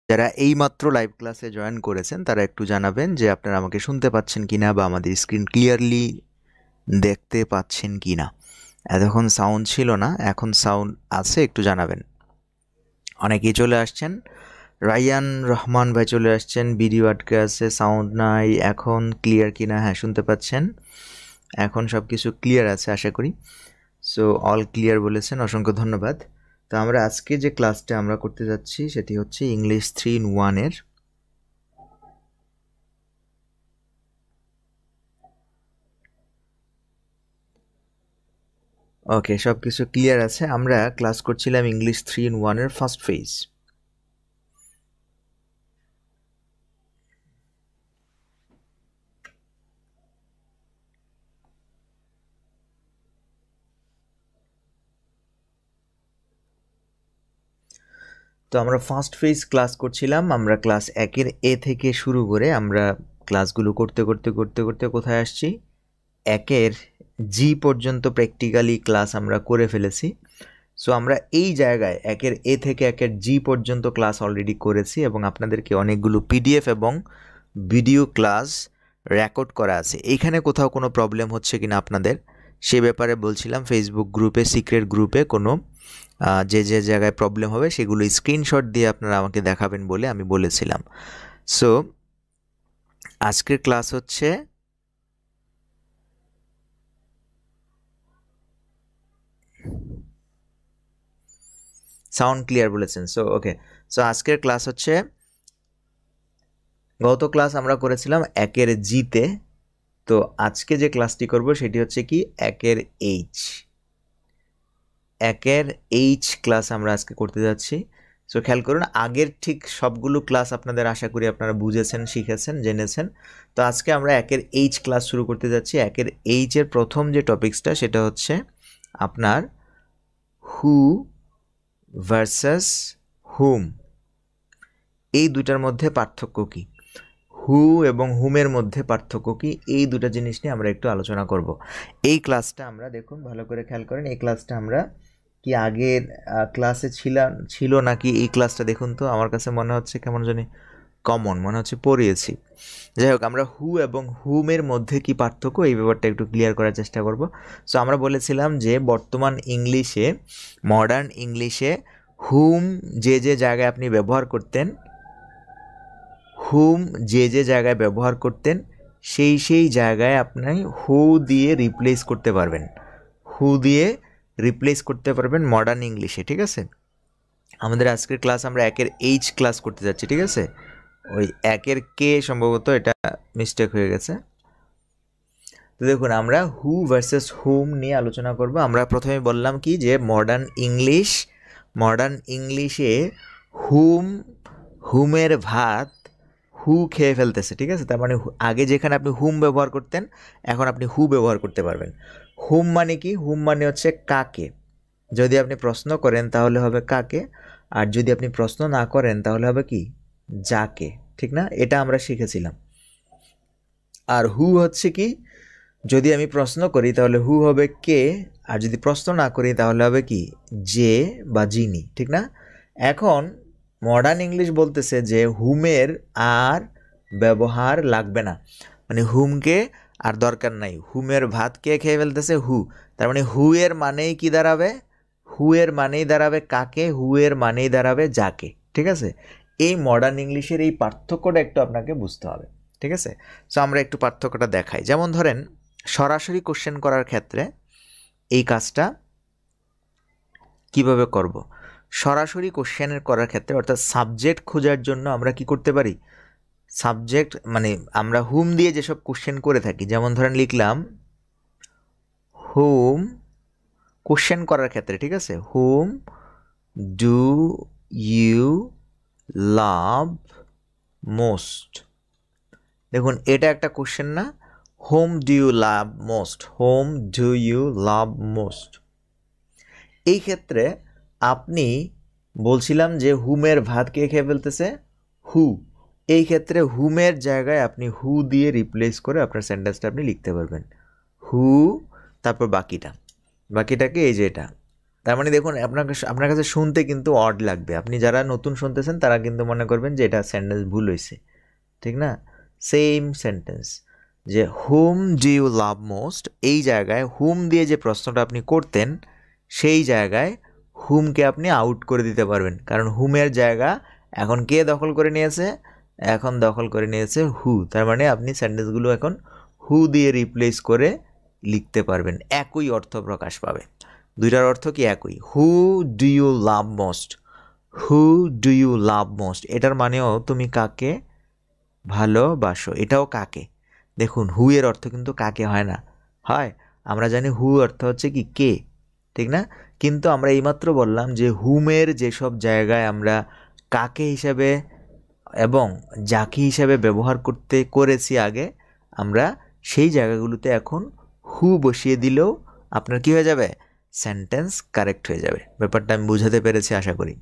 যারা এইমাত্র লাইভ ক্লাসে জয়েন করেছেন তারা একটু জানাবেন যে আপনারা আমাকে শুনতে পাচ্ছেন কিনা বা আমাদের স্ক্রিন ক্লিয়ারলি দেখতে পাচ্ছেন কিনা। এতক্ষণ সাউন্ড ছিল না, এখন সাউন্ড আছে, একটু জানাবেন। অনেকেই চলে আসছেন। রায়ান রহমান ভাই চলে আসছেন, ভিডিও আটকে আছে, সাউন্ড নাই, এখন ক্লিয়ার কিনা? হ্যাঁ, শুনতে পাচ্ছেন, এখন সব কিছু ক্লিয়ার আছে আশা করি। সো অল ক্লিয়ার বলেছেন, অসংখ্য ধন্যবাদ। তো আমরা আজকে যে ক্লাসটা আমরা করতে যাচ্ছি সেটি হচ্ছে ইংলিশ 3-in-1 ওকে, সব কিছু ক্লিয়ার আছে। আমরা ক্লাস করছিলাম ইংলিশ 3-in-1 ফার্স্ট ফেজ। তো আমরা ফার্স্ট ফেজ ক্লাস করছিলাম। আমরা ক্লাস 1-এর এ থেকে শুরু করে আমরা ক্লাসগুলো করতে করতে করতে করতে কোথায় আসছি? 1-এর জি পর্যন্ত প্র্যাকটিক্যালি ক্লাস আমরা করে ফেলেছি। সো আমরা এই জায়গায় 1-এর এ থেকে 1-এর জি পর্যন্ত ক্লাস অলরেডি করেছি এবং আপনাদেরকে অনেকগুলো পিডিএফ এবং ভিডিও ক্লাস রেকর্ড করা আছে। এইখানে কোথাও কোনো প্রবলেম হচ্ছে কিনা আপনাদের সে ব্যাপারে বলছিলাম। ফেসবুক গ্রুপে, সিক্রেট গ্রুপে কোনো যে জায়গায় প্রবলেম হবে সেগুলো স্ক্রিনশট দিয়ে আপনারা আমাকে দেখাবেন বলে আমি বলেছিলাম। সো আজকের ক্লাস হচ্ছে সাউন্ড ক্লিয়ার বলেছেন। সো ওকে, সো আজকের ক্লাস হচ্ছে, গত ক্লাস আমরা করেছিলাম 1-এর জিতে, তো আজকে যে ক্লাসটি করব সেটি হচ্ছে কি 1-এর এইচ। 1-এর এইচ ক্লাস আমরা আজকে করতে যাচ্ছি। সো খেয়াল করুন, আগের ঠিক সবগুলো ক্লাস আপনাদের আশা করি আপনারা বুঝেছেন, শিখেছেন, জেনেছেন। তো আজকে আমরা 1-এর এইচ ক্লাস শুরু করতে যাচ্ছি। 1-এর এইচের প্রথম যে টপিকসটা সেটা হচ্ছে আপনার হু ভার্সাস হুম, এই দুটার মধ্যে পার্থক্য কি, হু এবং হুমের মধ্যে পার্থক্য কি, এই দুটা জিনিস নিয়ে আমরা একটু আলোচনা করব। এই ক্লাসটা আমরা, দেখুন ভালো করে খেয়াল করেন, এই ক্লাসটা আমরা কি আগের ক্লাসে ছিল নাকি এই ক্লাসটা দেখুন তো, আমার কাছে মনে হচ্ছে কেমন জানি কমন মনে হচ্ছে, পড়িয়েছি। যাই হোক, আমরা হু এবং হুমের মধ্যে কি পার্থক্য এই ব্যাপারটা একটু ক্লিয়ার করার চেষ্টা করব। সো আমরা বলেছিলাম যে বর্তমান ইংলিশে, মডার্ন ইংলিশে হুম যে জায়গায় আপনি ব্যবহার করতেন, হুম যে জায়গায় ব্যবহার করতেন সেই জায়গায় আপনি হু দিয়ে রিপ্লেস করতে পারবেন, হু দিয়ে রিপ্লেস করতে পারবেন মডার্ন ইংলিশে। ঠিক আছে, আমাদের আজকের ক্লাস আমরা 1-এর এইচ ক্লাস করতে যাচ্ছি। ঠিক আছে, ওই 1-এর কে সম্ভবত এটা মিস্টেক হয়ে গেছে। তো দেখুন, আমরা হু ভার্সেস হুম নিয়ে আলোচনা করব। আমরা প্রথমে বললাম কি যে মডার্ন ইংলিশে হুমের ভাত হু খেয়ে ফেলতেছে। ঠিক আছে, তার মানে আগে যেখানে আপনি হুম ব্যবহার করতেন এখন আপনি হু ব্যবহার করতে পারবেন। হুম মানে কি? হুম মানে হচ্ছে কাকে। যদি আপনি প্রশ্ন করেন তাহলে হবে কাকে, আর যদি আপনি প্রশ্ন না করেন তাহলে হবে কি? যাকে। ঠিক না? এটা আমরা শিখেছিলাম। আর হু হচ্ছে কি? যদি আমি প্রশ্ন করি তাহলে হু হবে কে, আর যদি প্রশ্ন না করি তাহলে হবে কি? যে বা যিনি। ঠিক না? এখন মডার্ন ইংলিশ বলতেছে যে হুমের আর ব্যবহার লাগবে না, মানে হুমকে আর দরকার নাই। হুমের ভাত কে খেয়ে ফেলতেছে? হু। তার মানে হু এর মানেই কি দাঁড়াবে? হু এর মানেই দাঁড়াবে কাকে, হু এর মানেই দাঁড়াবে যাকে। ঠিক আছে, এই মডার্ন ইংলিশের এই পার্থক্যটা একটু আপনাকে বুঝতে হবে। ঠিক আছে, সো আমরা একটু পার্থক্যটা দেখাই। যেমন ধরেন, সরাসরি কোশ্চেন করার ক্ষেত্রে এই কাজটা কিভাবে করব? সরাসরি কোশ্চেনের করার ক্ষেত্রে, অর্থাৎ সাবজেক্ট খোঁজার জন্য আমরা কি করতে পারি? সাবজেক্ট মানে আমরা হুম দিয়ে যেসব কোশ্চেন করে থাকি, যেমন ধরেন লিখলাম হুম, কোশ্চেন করার ক্ষেত্রে। ঠিক আছে, whom do you love most. দেখুন, এটা একটা কোশ্চেন না? Whom do you love most, whom do you love most. এই ক্ষেত্রে আপনি বলছিলাম যে হুমের ভাত কে খেয়ে ফেলতেছে? হু। এই ক্ষেত্রে হুমের জায়গায় আপনি হু দিয়ে রিপ্লেস করে আপনার সেন্টেন্সটা আপনি লিখতে পারবেন। হু, তারপর বাকিটাকে এই যে এটা, তার মানে দেখুন আপনার কাছে শুনতে কিন্তু অড লাগবে। আপনি যারা নতুন শুনতেছেন তারা কিন্তু মনে করবেন যে এটা সেন্টেন্স ভুল হয়েছে, ঠিক না? সেম সেন্টেন্স, যে হুম ডু ইউ লাভ মোস্ট, এই জায়গায় হুম দিয়ে যে প্রশ্নটা আপনি করতেন সেই জায়গায় হুমকে আপনি আউট করে দিতে পারবেন, কারণ হুমের জায়গা এখন কে দখল করে নিয়েছে? এখন দখল করে নিয়েছে হু। তার মানে আপনি সেন্টেন্সগুলো এখন হু দিয়ে রিপ্লেস করে লিখতে পারবেন, একই অর্থ প্রকাশ পাবে। দুইটার অর্থ কি একই। Who do you love most, who do you love most, এটার মানেও তুমি কাকে ভালোবাসো, এটাও কাকে। দেখুন হু এর অর্থ কিন্তু কাকে হয় না, হয় আমরা জানি হু অর্থ হচ্ছে কি কে, ঠিক না? কিন্তু আমরা এইমাত্র বললাম যে হুমের যেসব জায়গায় আমরা কাকে হিসাবে এবং যাকে হিসাবে ব্যবহার করেছি আগে, আমরা সেই জায়গাগুলোতে এখন হু বসিয়ে দিলেও আপনার কি হয়ে যাবে? সেন্টেন্স কারেক্ট হয়ে যাবে। ব্যাপারটা আমি বুঝাতে পেরেছি আশা করি।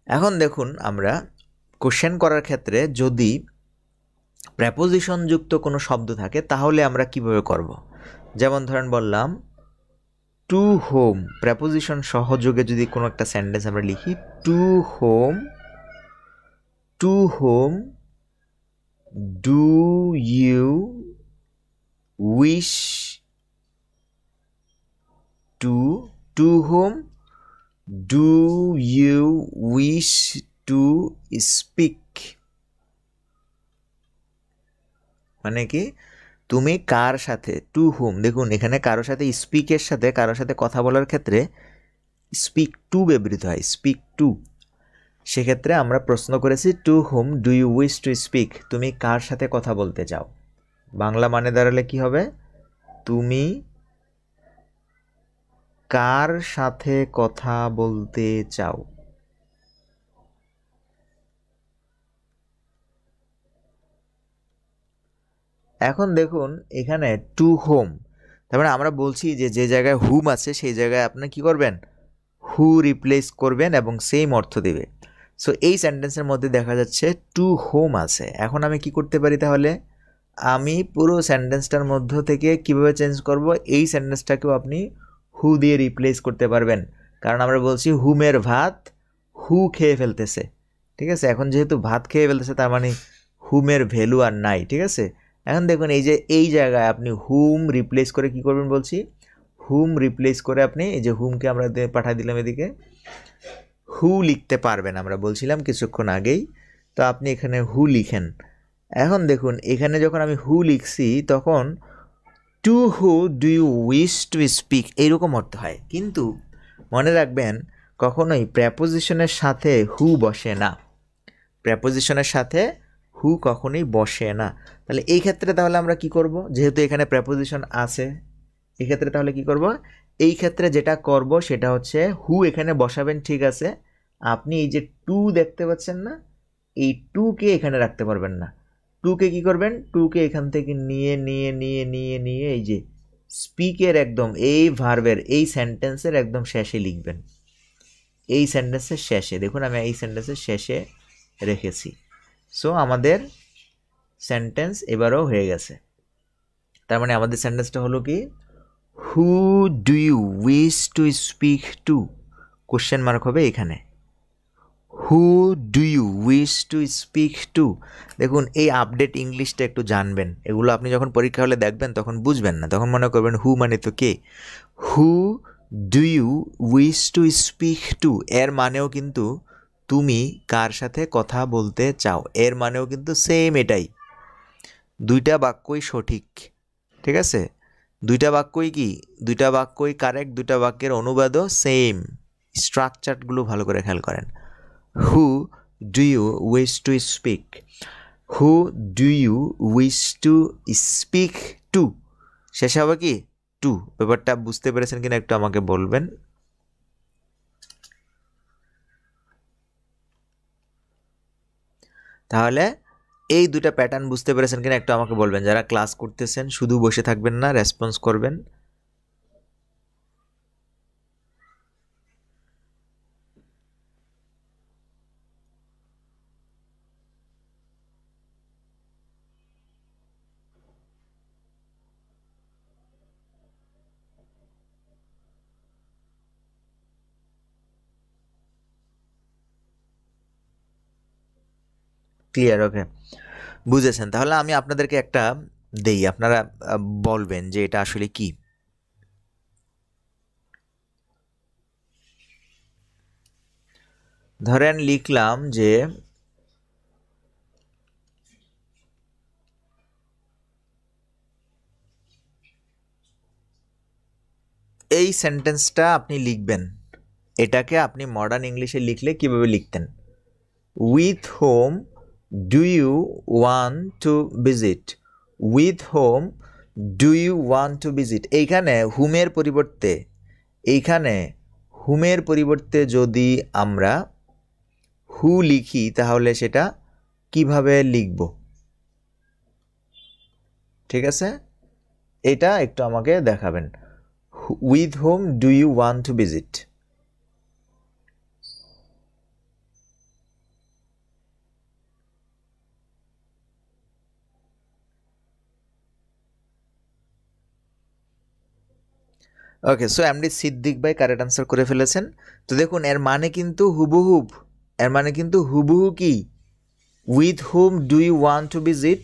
এখন দেখুন আমরা কোশ্চেন করার ক্ষেত্রে যদি প্রেপোজিশন যুক্ত কোনো শব্দ থাকে তাহলে আমরা কিভাবে করব। যেমন ধরেন বললাম টু হোম, প্রেপোজিশন সহযোগে যদি কোনো একটা সেন্টেন্স আমরা লিখি, to whom, to whom do you wish to, to whom do you wish to speak, মানে কি তুমি কার সাথে, টু হুম, দেখুন এখানে কারোর সাথে স্পিকের সাথে কারোর সাথে কথা বলার ক্ষেত্রে স্পিক টু ব্যবহৃত হয়, স্পিক টু। সেক্ষেত্রে আমরা প্রশ্ন করেছি to whom do you wish to speak, তুমি কার সাথে কথা বলতে চাও। বাংলা মানে দাঁড়ালে কি হবে? তুমি কার সাথে কথা বলতে চাও। এখন দেখুন এখানে টু হোম, তার মানে আমরা বলছি যে যে জায়গায় হুম আছে সেই জায়গায় আপনি কি করবেন? হু রিপ্লেস করবেন এবং সেম অর্থ দেবে। সো এই সেন্টেন্সের মধ্যে দেখা যাচ্ছে টু হোম আছে। এখন আমি কি করতে পারি তাহলে? আমি পুরো সেন্টেন্সটার মধ্য থেকে কিভাবে চেঞ্জ করব? এই সেন্টেন্সটাকেও আপনি হু দিয়ে রিপ্লেস করতে পারবেন, কারণ আমরা বলছি হুমের ভাত হু খেয়ে ফেলতেছে, ঠিক আছে? এখন যেহেতু ভাত খেয়ে ফেলতেছে তার মানে হুমের ভ্যালু আর নাই, ঠিক আছে? এখন দেখুন এই যে এই জায়গায় আপনি হুম রিপ্লেস করে কি করবেন বলছি, হুম রিপ্লেস করে আপনি এই যে হুমকে আমরা পাঠিয়ে দিলাম এদিকে, হু লিখতে পারবেন আমরা বলছিলাম কিছুক্ষণ আগেই। তো আপনি এখানে হু লিখেন। এখন দেখুন এখানে যখন আমি হু লিখছি তখন to who do you wish to speak এইরকম অর্থ হয়, কিন্তু মনে রাখবেন কখনোই প্রেপোজিশনের সাথে হু বসে না, প্রেপোজিশনের সাথে হু কখনোই বসে না। তাহলে এই ক্ষেত্রে তাহলে আমরা কি করব? যেহেতু এখানে প্রেপোজিশন আছে, এই ক্ষেত্রে তাহলে কি করব? এই ক্ষেত্রে যেটা করব সেটা হচ্ছে হু এখানে বসাবেন, ঠিক আছে? আপনি এই যে টু দেখতে পাচ্ছেন না, এই টুকে এখানে রাখতে পারবেন না। টুকে কি করবেন? টুকে এখান থেকে নিয়ে নিয়ে নিয়ে নিয়ে নিয়ে এই যে স্পিকের একদম এই ভার্বের এই সেন্টেন্সের একদম শেষে লিখবেন। এই সেন্টেন্সের শেষে দেখুন আমি এই সেন্টেন্সের শেষে রেখেছি। সো আমাদের সেন্টেন্স এবারও হয়ে গেছে। তার মানে আমাদের সেন্টেন্সটা হলো কি, who do you wish to speak to, question mark হবে এখানে, who do you wish to speak to. দেখুন এই আপডেট ইংলিশটা একটু জানবেন, এগুলো আপনি যখন পরীক্ষা হলে দেখবেন তখন বুঝবেন না, তখন মনে করবেন হু মানে তো কে। Who do you wish to speak to এর মানেও কিন্তু তুমি কার সাথে কথা বলতে চাও, এর মানেও কিন্তু সেম এটাই। দুইটা বাক্যই সঠিক, ঠিক আছে? দুইটা বাক্যই কি, দুইটা বাক্যই কারেক্ট, দুইটা বাক্যের অনুবাদও সেম। স্ট্রাকচারগুলো ভালো করে খেয়াল করেন। Who do you wish to speak, who do you wish to speak to, শেষে হবে কি টু। ব্যাপারটা বুঝতে পেরেছেন কিনা একটু আমাকে বলবেন। তাহলে এই দুটা প্যাটার্ন বুঝতে পেরেছেন কিনা একটু আমাকে বলবেন। যারা ক্লাস করতেছেন শুধু বসে থাকবেন না, রেসপন্স করবেন। ক্লিয়ার? ওকে, বুঝেছেন। তাহলে আমি আপনাদেরকে একটা দেই, আপনারা বলবেন যে এটা আসলে কি। ধরেন লিখলাম যে এই সেন্টেন্সটা আপনি লিখবেন, এটাকে আপনি মডার্ন ইংলিশে লিখলে কিভাবে লিখতেন? With whom do you want to visit? With whom do you want to visit, এইখানে হুমের পরিবর্তে যদি আমরা হু লিখি তাহলে সেটা কিভাবে লিখব? ঠিক আছে, এটা একটু আমাকে দেখাবেন। With whom do you want to visit. Okay, so MD Siddique ভাই কারেক্ট আনসার করে ফেলেছেন। তো দেখুন এর মানে কিন্তু হুবহু কি? With whom do you want to visit,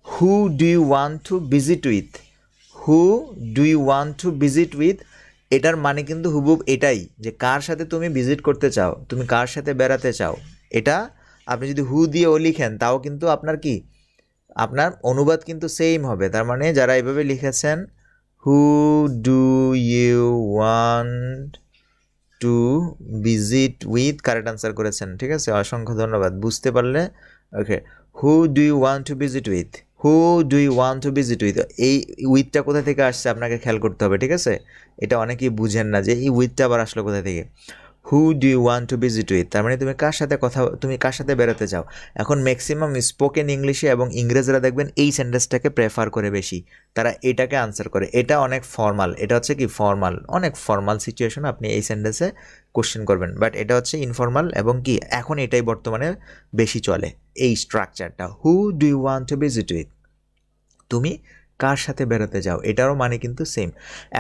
who do you want to visit with, who do you want to visit with, এটার মানে কিন্তু হুবহুব এটাই, যে কার সাথে তুমি ভিজিট করতে চাও, তুমি কার সাথে বেড়াতে চাও। এটা আপনি যদি হু দিয়ে ও লিখেন তাও কিন্তু আপনার কি, আপনার অনুবাদ কিন্তু সেম হবে। তার মানে যারা এইভাবে লিখেছেন who do you want to visit with, correct answer করেছেন। ঠিক আছে, অসংখ্য ধন্যবাদ, বুঝতে পারলে। Okay, who do you want to visit with, who do you want to visit with, এই উইথটা কোথা থেকে আসছে আপনাকে খেয়াল করতে হবে। ঠিক আছে, এটা অনেকেই বুঝেন না যে এই উইথটা আবার আসলো কোথা থেকে। Who do you want to visit with, তার মানে তুমি কার সাথে বেরোতে চাও। এখন ম্যাক্সিমাম স্পোকেন ইংলিশে এবং ইংরেজরা দেখবেন এই সেন্টেন্সটাকে প্রেফার করে বেশি, তারা এটাকে আনসার করে। এটা অনেক ফর্মাল, এটা হচ্ছে কি ফর্মাল, অনেক ফর্মাল সিচুয়েশন আপনি এই সেন্টেন্সে কোশ্চেন করবেন, বাট এটা হচ্ছে ইনফর্মাল এবং কি এখন এটাই বর্তমানে বেশি চলে, এই স্ট্রাকচারটা। Who do you want to visit with, তুমি কার সাথে বেরোতে যাও, এটারও মানে কিন্তু সেম।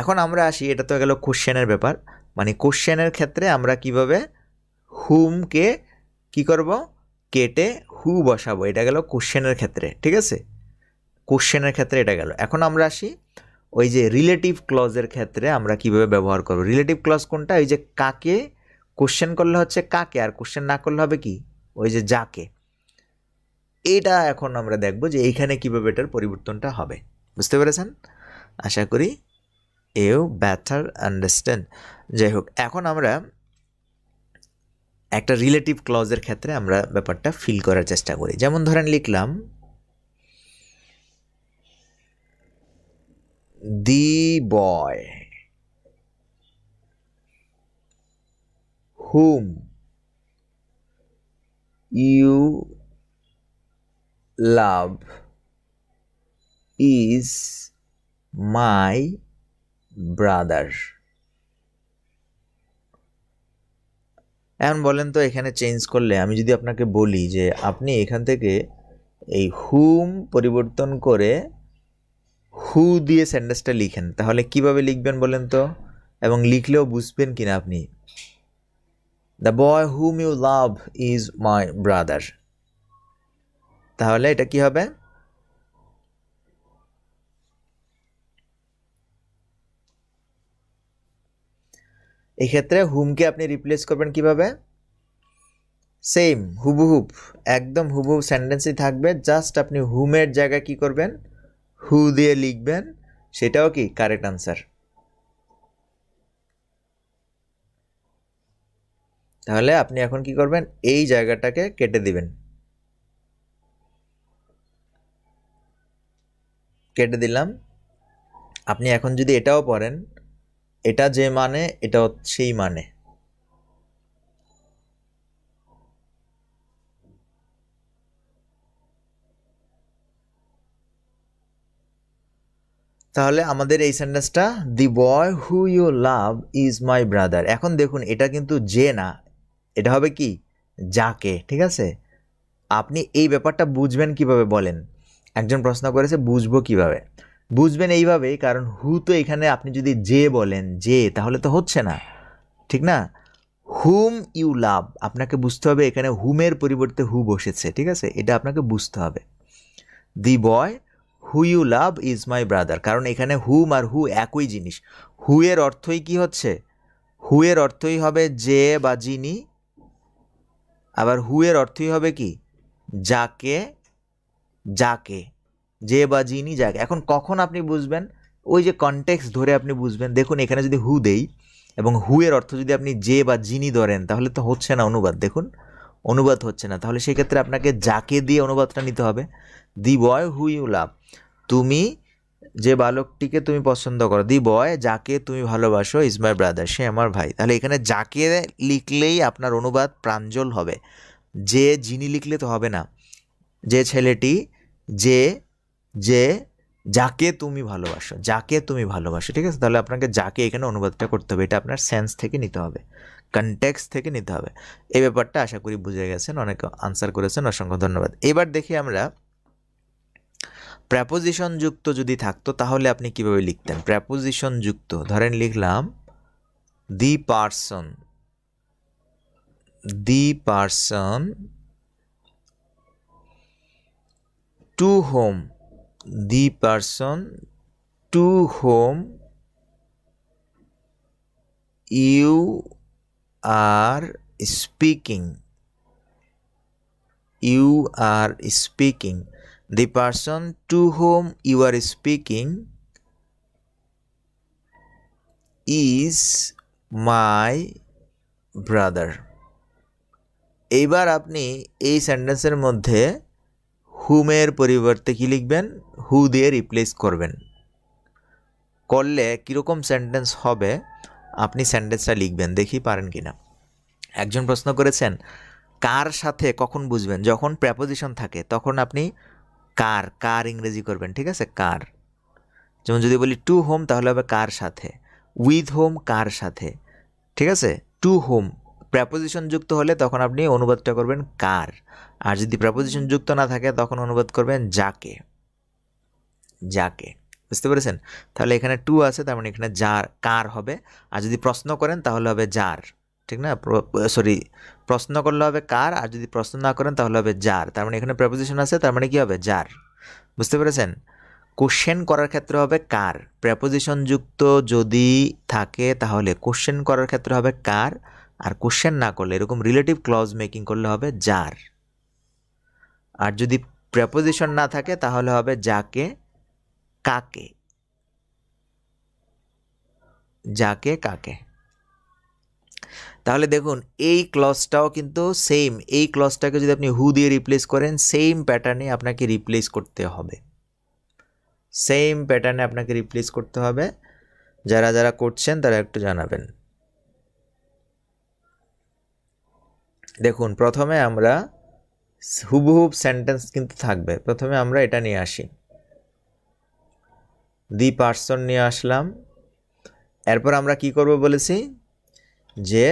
এখন আমরা আসি, এটা তো গেল কোশ্চেনের ব্যাপার, মানে কোশ্চেনের ক্ষেত্রে আমরা কিভাবে হুমকে কি করব, কেটে হু বসাবো, এটা গেল কোশ্চেনের ক্ষেত্রে। ঠিক আছে, কোশ্চেনের ক্ষেত্রে এটা গেল। এখন আমরা আসি ওই যে রিলেটিভ ক্লজের ক্ষেত্রে আমরা কিভাবে ব্যবহার করব। রিলেটিভ ক্লজ কোনটা? ওই যে কাকে কোশ্চেন করলে হচ্ছে কাকে, আর কোশ্চেন না করলে হবে কি, ওই যে যাকে। এটা এখন আমরা দেখব যে এইখানে কিভাবে এটার পরিবর্তনটা হবে। বুঝতে পেরেছেন? আশা করি এও বেটার আন্ডারস্ট্যান্ড। যাই হোক, এখন আমরা একটা রিলেটিভ ক্লজের ক্ষেত্রে আমরা ব্যাপারটা ফিল করার চেষ্টা করি। যেমন ধরেন লিখলাম the boy whom you love is my brother. এখন বলেন তো এখানে চেঞ্জ করলে, আমি যদি আপনাকে বলি যে আপনি এখান থেকে এই হুম পরিবর্তন করে হু দিয়ে সেন্টেন্সটা লিখেন, তাহলে কিভাবে লিখবেন বলেন তো, এবং লিখলেও বুঝবেন কিনা আপনি। The boy whom you love is my brother, তাহলে এটা কি হবে? এক্ষেত্রে হুমকে আপনি রিপ্লেস করবেন কিভাবে? সেম হুবহুব, একদম হুবহুব সেন্টেন্সই থাকবে, জাস্ট আপনি হুমের জায়গায় কি করবেন, হু দিয়ে লিখবেন, সেটাও কি কারেক্ট আনসার। তাহলে আপনি এখন কি করবেন, এই জায়গাটাকে কেটে দিবেন, কেটে দিলাম। আপনি এখন যদি এটাও পড়েন, এটা যে মানে এটা সেই মানে। তাহলে আমাদের এই সেন্টেন্সটা, the boy who you love is my brother. এখন দেখুন এটা কিন্তু যে না, এটা হবে কি যাকে। ঠিক আছে, আপনি এই ব্যাপারটা বুঝবেন কিভাবে বলেন? একজন প্রশ্ন করেছে বুঝবো কিভাবে? বুঝবেন এইভাবেই, কারণ হু তো এখানে আপনি যদি যে বলেন যে, তাহলে তো হচ্ছে না, ঠিক না? হুম ইউ লাভ, আপনাকে বুঝতে হবে এখানে হুমের পরিবর্তে হু বসেছে, ঠিক আছে, এটা আপনাকে বুঝতে হবে। The boy who you love is my brother, কারণ এখানে হুম আর হু একই জিনিস। হু এর অর্থই কি হচ্ছে, হু এর অর্থই হবে যে বা যিনি, আবার হু এর অর্থই হবে কি যাকে, যাকে, যে বা যিনি যাকে। এখন কখন আপনি বুঝবেন, ওই যে কনটেক্সট ধরে আপনি বুঝবেন। দেখুন এখানে যদি হু দেই এবং হু এর অর্থ যদি আপনি যে বা যিনি ধরেন তাহলে তো হচ্ছে না অনুবাদ, দেখুন অনুবাদ হচ্ছে না। তাহলে সেক্ষেত্রে আপনাকে যাকে দিয়ে অনুবাদটা নিতে হবে। দি বয় হু ইউ লাভ, তুমি যে বালকটিকে তুমি পছন্দ করো, দি বয় যাকে তুমি ভালোবাসো ইজ মাই ব্রাদার, সে আমার ভাই। তাহলে এখানে যাকে লিখলেই আপনার অনুবাদ প্রাঞ্জল হবে, যে যিনি লিখলে তো হবে না। যে ছেলেটি, যে, যে যাকে তুমি ভালোবাসো, যাকে তুমি ভালোবাসো, ঠিক আছে। তাহলে আপনাকে যাকে এখানে অনুবাদটা করতে হবে, এটা আপনার সেন্স থেকে নিতে হবে, কনটেক্সট থেকে নিতে হবে। এই ব্যাপারটা আশা করি বুঝে গেছেন, অনেকে আনসার করেছেন, অসংখ্য ধন্যবাদ। এবার দেখি আমরা প্রেপোজিশন যুক্ত যদি থাকতো তাহলে আপনি কিভাবে লিখতেন। প্রেপোজিশন যুক্ত, ধরেন লিখলাম the person, the person to home, the person to whom you are speaking, you are speaking, the person to whom you are speaking is my brother। এইবার আপনি এই সেন্টেন্সের মধ্যে হুমের পরিবর্তে কি লিখবেন, হু দিয়ে রিপ্লেস করবেন। করলে কীরকম সেন্টেন্স হবে আপনি সেন্টেন্সটা লিখবেন, দেখি পারেন কিনা। একজন প্রশ্ন করেছেন কার সাথে কখন বুঝবেন, যখন প্রেপোজিশন থাকে তখন আপনি কার, কার ইংরেজি করবেন, ঠিক আছে, কার। যেমন যদি বলি টু হোম তাহলে হবে কার সাথে, উইথ হোম কার সাথে, ঠিক আছে। টু হোম প্রেপোজিশন যুক্ত হলে তখন আপনি অনুবাদটা করবেন কার, আর যদি প্রেপোজিশন যুক্ত না থাকে তখন অনুবাদ করবেন যাকে, যাকে। বুঝতে পেরেছেন? তাহলে এখানে টু আছে, তার মানে এখানে যার, কার হবে। আর যদি প্রশ্ন করেন তাহলে হবে যার, ঠিক না, সরি, প্রশ্ন করলে হবে কার, আর যদি প্রশ্ন না করেন তাহলে হবে যার। তার মানে এখানে প্রেপোজিশন আছে, তার মানে কি হবে যার। বুঝতে পেরেছেন? কোশ্চেন করার ক্ষেত্রে হবে কার, প্রেপোজিশন যুক্ত যদি থাকে তাহলে কোশ্চেন করার ক্ষেত্রে হবে কার, আর কোশ্চেন না করলে এরকম রিলেটিভ ক্লজ মেকিং করলে হবে যার। আর যদি প্রেপোজিশন না থাকে তাহলে হবে যাকে, কাকে, যাকে, কাকে। তাহলে দেখুন এই ক্লজটাও কিন্তু সেম, এই ক্লজটাকে যদি আপনি হু দিয়ে রিপ্লেস করেন সেম প্যাটার্নে আপনাকে রিপ্লেস করতে হবে, সেম প্যাটার্নে আপনাকে রিপ্লেস করতে হবে। যারা যারা করছেন তারা একটু জানাবেন। দেখুন প্রথমে আমরা হুবহুব সেন্টেন্স কিন্তু থাকবে, প্রথমে আমরা এটা নিয়ে আসি, দি পারসন নিয়ে আসলাম। এরপর আমরা কি করব বলেছি, যে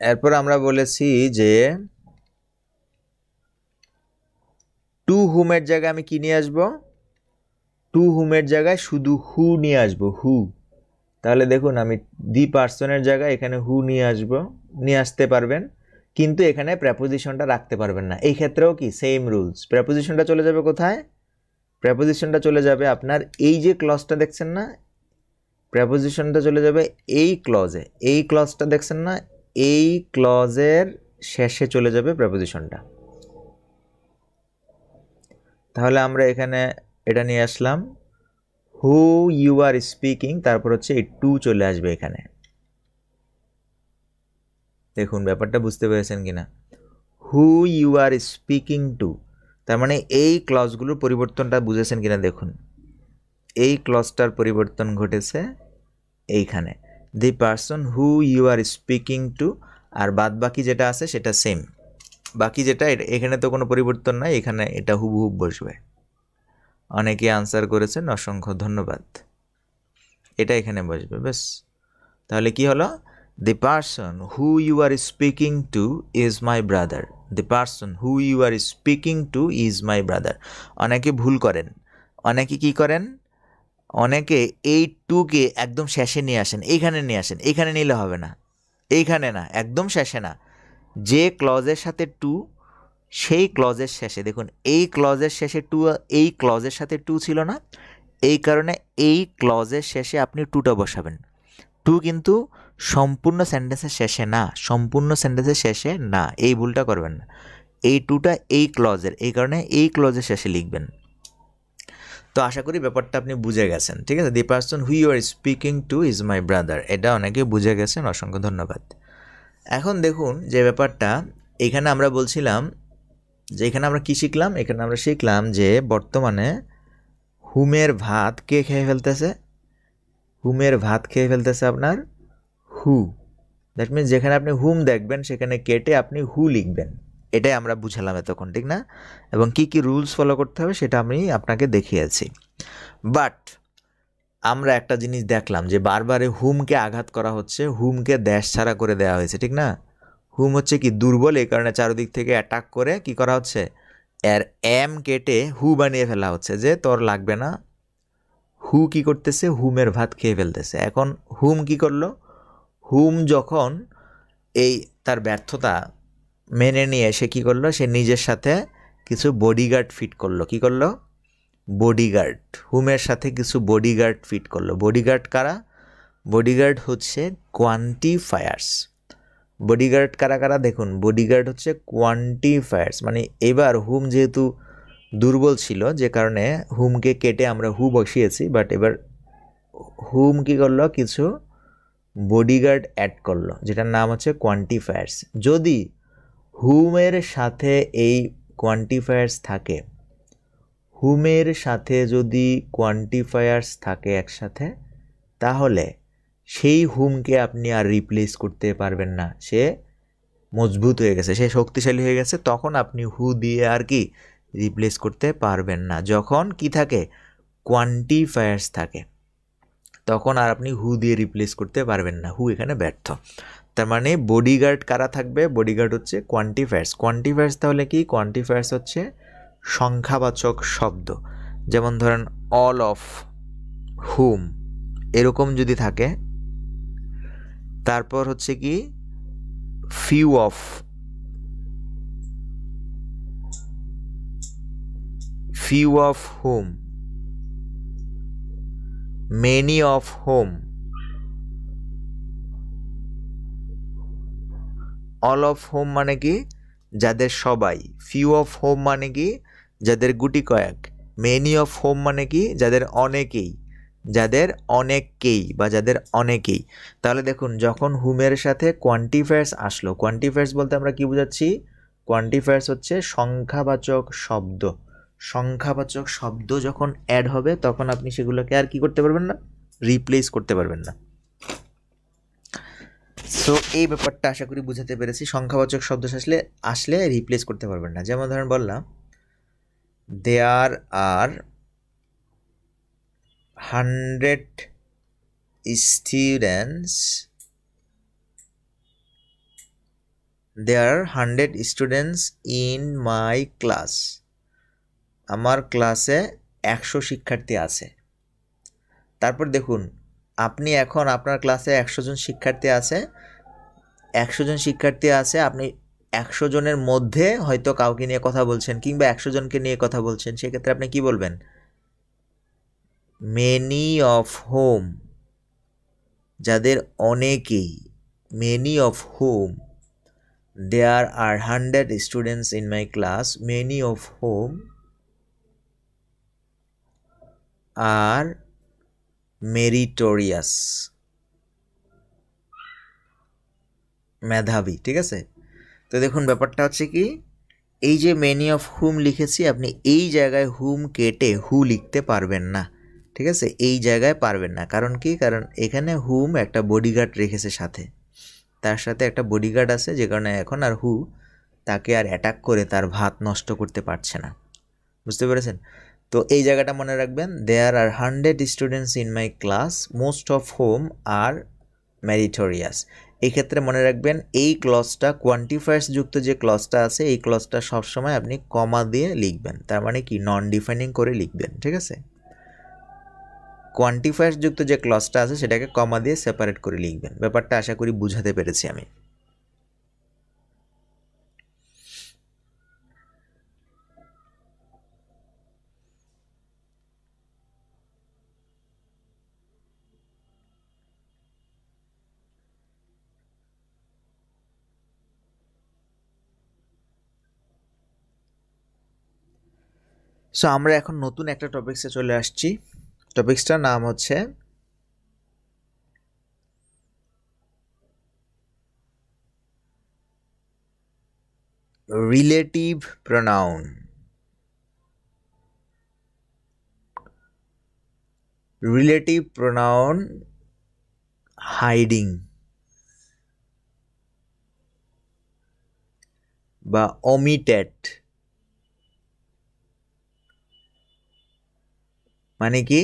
এরপর আমরা বলেছি যে টু হুমের জায়গায় আমি কি নিয়ে আসবো, টু হুমের জায়গায় শুধু হু নিয়ে আসবো, হু। তাহলে দেখুন আমি দি পারসনের জায়গায় এখানে হু নিয়ে আসবো, নিয়ে আসতে পারবেন, কিন্তু এখানে প্রেপোজিশনটা রাখতে পারবেন না। এই ক্ষেত্রেও কি সেম রুলস, প্রেপোজিশনটা চলে যাবে কোথায়, প্রেপোজিশনটা চলে যাবে আপনার এই যে ক্লজটা দেখছেন না, প্রেপোজিশনটা চলে যাবে এই ক্লজে, এই ক্লজটা দেখছেন না, এই ক্লজের শেষে চলে যাবে প্রেপোজিশনটা। তাহলে আমরা এখানে এটা নিয়ে আসলাম, হু ইউ আর স্পিকিং, তারপর হচ্ছে এই টু চলে আসবে এখানে। দেখুন ব্যাপারটা বুঝতে পেরেছেন কিনা, who you are speaking to, তার মানে এই ক্লজগুলোর পরিবর্তনটা বুঝেছেন কিনা দেখুন, এই ক্লজটার পরিবর্তন ঘটেছে এইখানে, the person who you are speaking to, আর বাদ বাকি যেটা আছে সেটা সেম, বাকি যেটা এখানে তো কোনো পরিবর্তন নাই, এখানে এটা হুবহুব বসবে। অনেকে আনসার করেছেন, অসংখ্য ধন্যবাদ। এটা এখানে বসবে, বেশ। তাহলে কি হলো, the person who you are speaking to is my brother, the person who you are speaking to is my brother. অনেকে ভুল করেন, অনেকে কি করেন, অনেকে এই টুকে একদম শেষে নিয়ে আসেন, এইখানে নিয়ে আসেন, এইখানে নিলে হবে না, এইখানে না, একদম শেষে না, যে ক্লজের সাথে টু সেই ক্লজের শেষে। দেখুন এই ক্লজের শেষে টু, এই ক্লজের সাথে টু ছিল না, এই কারণে এই ক্লজের শেষে আপনি টুটা বসাবেন। টু কিন্তু সম্পূর্ণ সেন্টেন্সের শেষে না, সম্পূর্ণ সেন্টেন্সের শেষে না, এই ভুলটা করবেন না। এই টুটা এই ক্লজের, এই কারণে এই ক্লজের শেষে লিখবেন। তো আশা করি ব্যাপারটা আপনি বুঝে গেছেন, ঠিক আছে। The person who you are speaking to is my brother, এটা অনেকে বুঝে গেছেন, অসংখ্য ধন্যবাদ। এখন দেখুন যে ব্যাপারটা এখানে আমরা বলছিলাম যে এখানে আমরা কি শিখলাম, এখানে আমরা শিখলাম যে বর্তমানে হুমের ভাত কে খেয়ে ফেলতেছে, হুমের ভাত খেয়ে ফেলতেছে আপনার হু। দ্যাট মিনস যেখানে আপনি হুম দেখবেন সেখানে কেটে আপনি হু লিখবেন, এটাই আমরা বুঝালাম এতক্ষণ, ঠিক না? এবং কি কি রুলস ফলো করতে হবে সেটা আমি আপনাকে দেখিয়েছি। বাট আমরা একটা জিনিস দেখলাম যে বারবারে হুমকে আঘাত করা হচ্ছে, হুমকে দেশ ছাড়া করে দেওয়া হয়েছে, ঠিক না? হুম হচ্ছে কি দুর্বল, এই কারণে চারদিক থেকে অ্যাটাক করে কি করা হচ্ছে, এর এম কেটে হু বানিয়ে ফেলা হচ্ছে যে তোর লাগবে না। হু কি করতেছে, হুমের ভাত খেয়ে ফেলতেছে। এখন হুম কি করলো, হুম যখন এই তার ব্যর্থতা মেনে নিয়ে সে কী করলো, সে নিজের সাথে কিছু বডিগার্ড ফিট করলো। কি করলো? বডিগার্ড, হুমের সাথে কিছু বডিগার্ড ফিট করলো। বডিগার্ড কারা? বডিগার্ড হচ্ছে কোয়ান্টিফায়ার্স। বডিগার্ড কারা কারা দেখুন, বডিগার্ড হচ্ছে কোয়ান্টিফায়ার্স। মানে এবার হুম যেহেতু দুর্বল ছিল যে কারণে হুমকে কেটে আমরা হু বসিয়েছি, বাট এবার হুম কী করলো, কিছু বডিগার্ড অ্যাড করলো যেটার নাম হচ্ছে কোয়ান্টিফায়ার্স। যদি হুমের সাথে এই কোয়ান্টিফায়ার্স থাকে, হুমের সাথে যদি কোয়ান্টিফায়ার্স থাকে একসাথে, তাহলে সেই হুমকে আপনি আর রিপ্লেস করতে পারবেন না। সে মজবুত হয়ে গেছে, সে শক্তিশালী হয়ে গেছে, তখন আপনি হু দিয়ে আর কি রিপ্লেস করতে পারবেন না। যখন কি থাকে, কোয়ান্টিফায়ার্স থাকে, তখন আর আপনি হু দিয়ে রিপ্লেস করতে পারবেন না। হু এখানে ব্যর্থ। তার মানে বডিগার্ড কারা থাকবে, বডিগার্ড হচ্ছে কোয়ান্টিফায়ার্স। কোয়ান্টিফায়ার্স তাহলে কি, কোয়ান্টিফায়ার্স হচ্ছে সংখ্যাবাচক শব্দ। যেমন ধরেন অল অফ, হুম, এরকম যদি থাকে। তারপর হচ্ছে কি few of, few of hmm, many of home, all of home মানে কি যাদের সবাই, ফিউ অফ হোম মানে কি যাদের গুটি কয়েক, মেনি অফ হোম মানে কি যাদের অনেকেই, যাদের অনেককেই বা যাদের অনেকেই। তাহলে দেখুন যখন হুমের সাথে কোয়ান্টিফায়ার্স আসলো, কোয়ান্টিফায়ার্স বলতে আমরা কি বোঝাচ্ছি, কোয়ান্টিফায়ার্স হচ্ছে সংখ্যাবাচক শব্দ। সংখ্যাবাচক শব্দ যখন অ্যাড হবে তখন আপনি সেগুলোকে আর কি করতে পারবেন না, রিপ্লেস করতে পারবেন না। সো এই ব্যাপারটা আশা করি বুঝাতে পেরেছি। সংখ্যাবাচক শব্দ আসলে রিপ্লেস করতে পারবেন না। যেমন ধরেন বললাম দেয়ার are 100 students, there are 100 students in my class, আমার ক্লাসে 100 শিক্ষার্থী আছে। তারপর দেখুন আপনি এখন আপনার ক্লাসে 100 জন শিক্ষার্থী আছে, 100 জন শিক্ষার্থী আছে, আপনি 100 জনের মধ্যে হয়তো কাউকে নিয়ে কথা বলছেন কিংবা 100 জনকে নিয়ে কথা বলছেন, সেক্ষেত্রে আপনি কি বলবেন, মেনি অফ হোম, যাদের অনেকেই, many of home, there are 100 students in my class, many of whom are meritorious, মেধাবী। ঠিক আছে, তো দেখুন ব্যাপারটা হচ্ছে কি, এই যে মেনি অফ হুম লিখেছি, আপনি এই জায়গায় হুম কেটে হু লিখতে পারবেন না। ঠিক আছে, এই জায়গায় পারবেন না। কারণ কি, কারণ এখানে হুম একটা বডিগার্ড রেখেছে সাথে, তার সাথে একটা বডিগার্ড আছে, যে কারণে এখন আর হু তাকে আর অ্যাটাক করে তার ভাত নষ্ট করতে পারছে না। বুঝতে পেরেছেন? তো এই জায়গাটা মনে রাখবেন, there are 100 students in my class, most of whom are meritorious. এই ক্ষেত্রে মনে রাখবেন এই ক্লজটা কোয়ান্টিফায়ার্স যুক্ত যে ক্লজটা আছে এই ক্লজটা সবসময় আপনি কমা দিয়ে লিখবেন, তার মানে কি নন ডিফাইনিং করে লিখবেন, ঠিক আছে। কোয়ান্টিফায়ার্স যুক্ত যে ক্লজটা আছে সেটাকে কমা দিয়ে সেপারেট করে লিখবেন। ব্যাপারটা আশা করি বুঝাতে পেরেছি আমি। সো আমরা এখন নতুন একটা টপিকসে চলে আসছি। টপিকসটার নাম হচ্ছে relative pronoun. Relative pronoun hiding বা ওমিটেড মানে কি,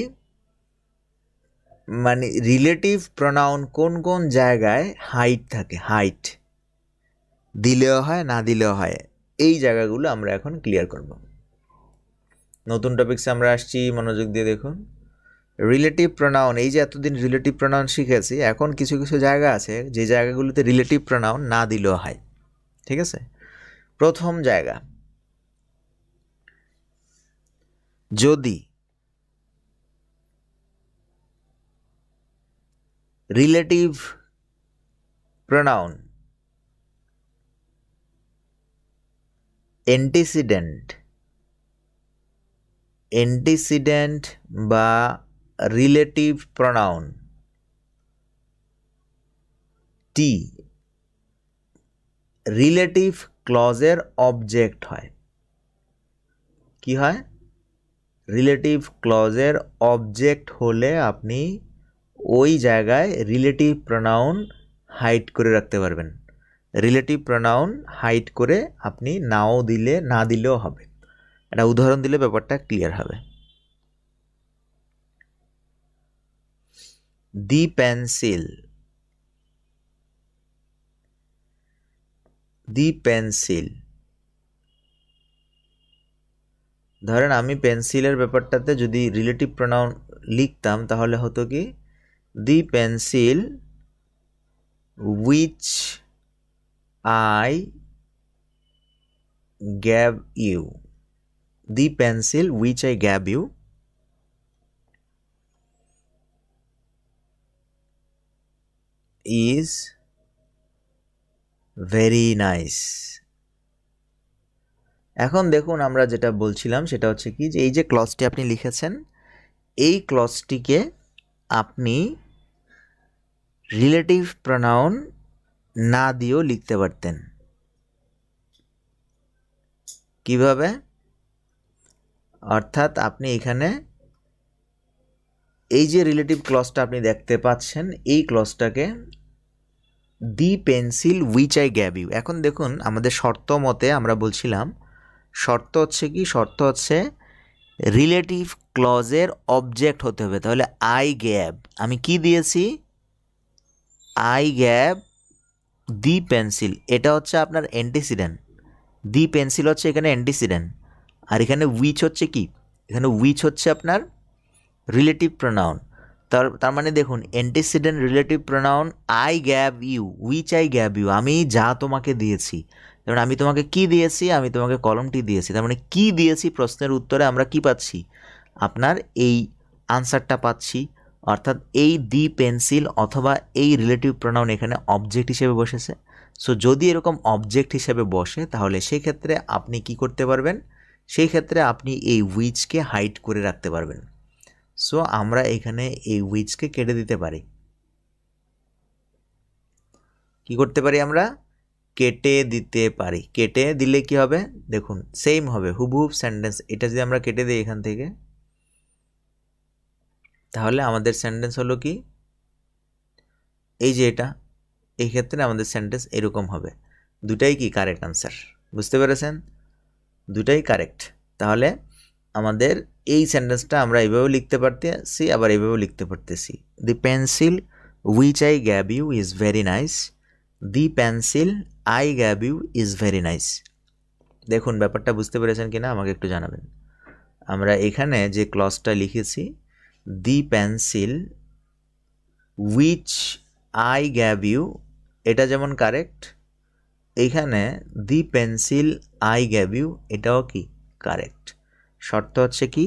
মানে রিলেটিভ প্রোনাউন কোন কোন জায়গায় হাইট থাকে, হাইট দিলেও হয় না দিলেও হয়, এই জায়গাগুলো আমরা এখন ক্লিয়ার করব। নতুন টপিকসে আমরা আসছি, মনোযোগ দিয়ে দেখুন। রিলেটিভ প্রোনাউন, এই যে এতদিন রিলেটিভ প্রোনাউন শিখেছি, এখন কিছু কিছু জায়গা আছে যে জায়গাগুলোতে রিলেটিভ প্রোনাউন না দিলেও হয়, ঠিক আছে। প্রথম জায়গা, যদি রিলেটিভ প্রোনাউন অ্যান্টিসিডেন্ট বা রিলেটিভ প্রোনাউন টি রিলেটিভ ক্লজের অবজেক্ট হয়। কি হয়? রিলেটিভ ক্লজের অবজেক্ট হলে আপনি ওই জায়গায় রিলেটিভ প্রোনাউন হাইড করে রাখতে পারবেন। রিলেটিভ প্রোনাউন হাইড করে আপনি নাও দিলে না দিলেও হবে। একটা উদাহরণ দিলে ব্যাপারটা ক্লিয়ার হবে। দি পেন্সিল, দি পেন্সিল, ধরেন আমি পেন্সিলের ব্যাপারটাতে যদি রিলেটিভ প্রোনাউন লিখতাম তাহলে হতো কি, দি pencil which I gave you, the pencil which I gave you is very nice। এখন দেখুন আমরা যেটা বলছিলাম সেটা হচ্ছে কি, যে এই যে ক্লজটি আপনি লিখেছেন এই ক্লজটিকে আপনি রিলেটিভ প্রোনাউন না দিয়েও লিখতে পারতেন। কিভাবে? অর্থাৎ আপনি এখানে এই যে রিলেটিভ ক্লজটা আপনি দেখতে পাচ্ছেন এই ক্লজটাকে the pencil which I gave you. এখন দেখুন আমাদের শর্ত মতে আমরা বলছিলাম শর্ত হচ্ছে কি, শর্ত হচ্ছে রিলেটিভ ক্লজের অবজেক্ট হতে হবে। তাহলে আই গ্যাভ, আমি কি দিয়েছি? আই গ্যাভ দি পেন্সিল, এটা হচ্ছে আপনার অ্যান্টিসিডেন্ট। দি পেন্সিল হচ্ছে এখানে অ্যান্টিসিডেন্ট, আর এখানে উইচ হচ্ছে কি, এখানে উইচ হচ্ছে আপনার রিলেটিভ প্রোনাউন। তার মানে দেখুন antecedent relative pronoun I gave you, which I gave you, আমি যা তোমাকে দিয়েছি। তার মানে আমি তোমাকে কি দিয়েছি? আমি তোমাকে কলমটি দিয়েছি। তার মানে কি দিয়েছি প্রশ্নের উত্তরে আমরা কি পাচ্ছি? আপনার এই আনসারটা পাচ্ছি। অর্থাৎ এই দি পেন্সিল অথবা এই রিলেটিভ প্রোনাউন এখানে অবজেক্ট হিসেবে বসেছে। সো যদি এরকম অবজেক্ট হিসেবে বসে তাহলে সেই ক্ষেত্রে আপনি কি করতে পারবেন? সেই ক্ষেত্রে আপনি এই উইচকে হাইড করে রাখতে পারবেন। সো আমরা এখানে এই উইচকে কেটে দিতে পারি। কি করতে পারি আমরা? কেটে দিতে পারি। কেটে দিলে কি হবে দেখুন, সেম হবে হুবহুব সেন্টেন্স। এটা যদি আমরা কেটে দিই এখান থেকে, তাহলে আমাদের সেন্টেন্স হলো কি, এই যে এটা, এই ক্ষেত্রে আমাদের সেন্টেন্স এরকম হবে। দুটাই কি কারেক্ট আনসার, বুঝতে পেরেছেন? দুটাই কারেক্ট। তাহলে আমাদের এই সেন্টেন্সটা আমরা এইভাবে লিখতে পারতেছি, আবার এইভাবে লিখতে পারতেছি। The pencil which I gave you is very nice. The pencil I gave you is very nice. দেখুন ব্যাপারটা বুঝতে পেরেছেন কিনা আমাকে একটু জানাবেন। আমরা এখানে যে ক্লজটা লিখেছি, the pencil which I gave you, এটা যেমন কারেক্ট, এইখানে the pencil I gave you এটাও কি কারেক্ট। শর্ত হচ্ছে কি,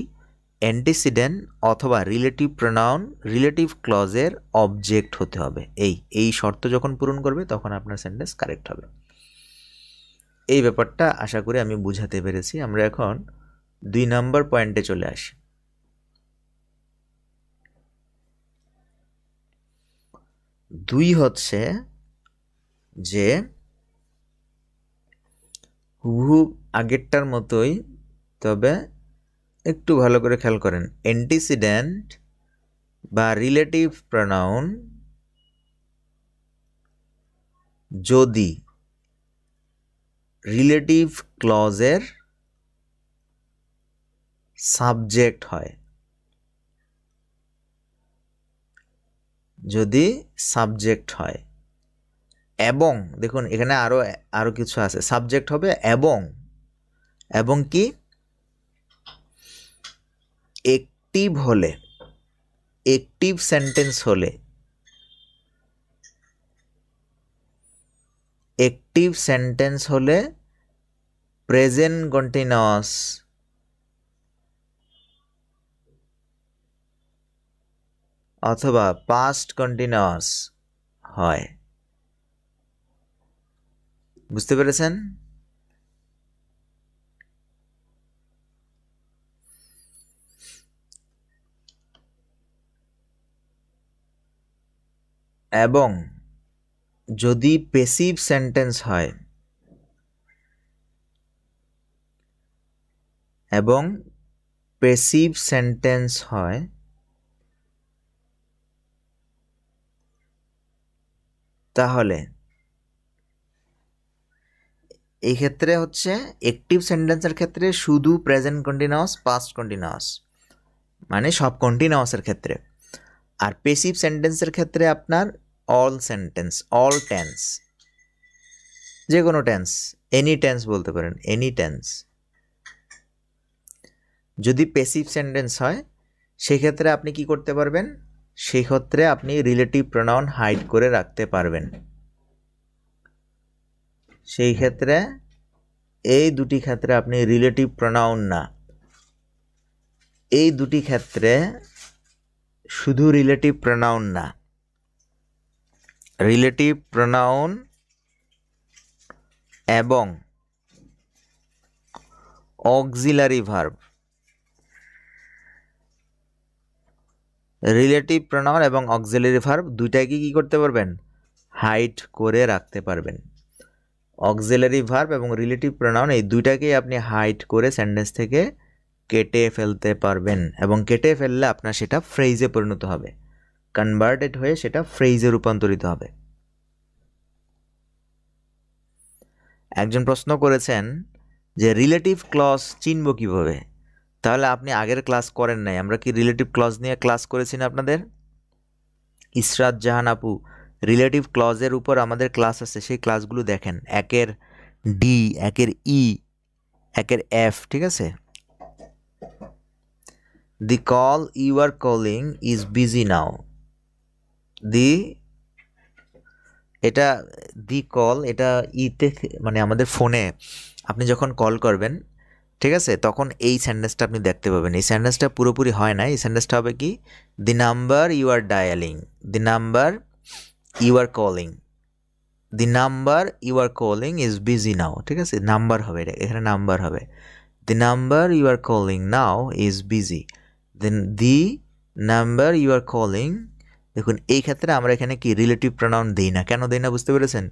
অ্যান্টিসিডেন্ট অথবা রিলেটিভ প্রোনাউন রিলেটিভ ক্লজের অবজেক্ট হতে হবে। এই শর্ত যখন পূরণ করবে তখন আপনার সেন্টেন্স কারেক্ট হবে। এই ব্যাপারটা আশা করি আমি বুঝাতে পেরেছি। আমরা এখন 2 নম্বর পয়েন্টে চলে আসি। 2 হচ্ছে যে হুবহু আগেরটার মতোই, তবে একটু ভালো করে খেয়াল করেন। অ্যান্টিসিডেন্ট বা রিলেটিভ প্রোনাউন যদি রিলেটিভ ক্লজের সাবজেক্ট হয়, যদি সাবজেক্ট হয়, এবং দেখুন এখানে আরো কিছু আছে, সাবজেক্ট হবে এবং কি অ্যাক্টিভ হলে, অ্যাক্টিভ সেন্টেন্স হলে, অ্যাক্টিভ সেন্টেন্স হলে প্রেজেন্ট কন্টিনিউয়াস অথবা পাস্ট কন্টিনিউয়াস হয়। বুঝতে পেরেছেন? এবং যদি প্যাসিভ সেন্টেন্স হয়, এবং প্যাসিভ সেন্টেন্স হয় তাহলে এই ক্ষেত্রে হচ্ছে অ্যাক্টিভ সেন্টেন্সের ক্ষেত্রে শুধু প্রেজেন্ট কন্টিনিউয়াস, পাস্ট কন্টিনিউয়াস, মানে সব কন্টিনিউয়াসের ক্ষেত্রে। আর প্যাসিভ সেন্টেন্সের ক্ষেত্রে আপনার অল সেন্টেন্স, অল টেন্স, যে কোনো টেন্স, এনি টেন্স বলতে পারেন, এনি টেন্স। যদি প্যাসিভ সেন্টেন্স হয় সেক্ষেত্রে আপনি কি করতে পারবেন, সেক্ষেত্রে আপনি রিলেটিভ প্রোনাউন হাইড করে রাখতে পারবেন। সেই ক্ষেত্রে এই দুটি ক্ষেত্রে আপনি রিলেটিভ প্রোনাউন না, এই দুটি ক্ষেত্রে শুধু রিলেটিভ প্রোনাউন না, রিলেটিভ প্রোনাউন এবং অক্সিলারি ভার্ব, রিলেটিভ প্রোনাউন এবং অক্সিলারি ভার্ব দুইটাকে কি করতে পারবেন, হাইড করে রাখতে পারবেন। অক্সিলারি ভার্ব এবং রিলেটিভ প্রোনাউন এই দুইটাকেই আপনি হাইড করে সেন্টেন্স থেকে কেটে ফেলতে পারবেন, এবং কেটে ফেললে আপনার সেটা ফ্রেজে পরিণত হবে, কনভার্টেড হয়ে সেটা ফ্রেজে রূপান্তরিত হবে। একজন প্রশ্ন করেছেন যে রিলেটিভ ক্লজ চিনব কিভাবে? তাহলে আপনি আগের ক্লাস করেন নাই। আমরা কি রিলেটিভ ক্লজ নিয়ে ক্লাস করেছি না আপনাদের? ইসরাত জাহান আপু, রিলেটিভ ক্লজের উপর আমাদের ক্লাস আছে, সেই ক্লাসগুলো দেখেন। 1-এর ডি, 1-এর ই, 1-এর এফ, ঠিক আছে? The call you are calling is busy now. এটা দি কল, এটা ইতে মানে আমাদের ফোনে আপনি যখন কল করবেন, ঠিক আছে, তখন এই সেন্টেন্সটা আপনি দেখতে পাবেন। এই সেন্টেন্সটা পুরোপুরি হয় না। এই সেন্টেন্সটা হবে কি, the number you are dialing, the number you are calling, the number you are calling is busy now, ঠিক আছে? নাম্বার হবে, এখানে নাম্বার হবে। The number you are calling now is busy, then the number you are calling. দেখুন এই ক্ষেত্রে আমরা এখানে কি রিলেটিভ প্রোনাউন দিই না। কেন দিই না বুঝতে পেরেছেন?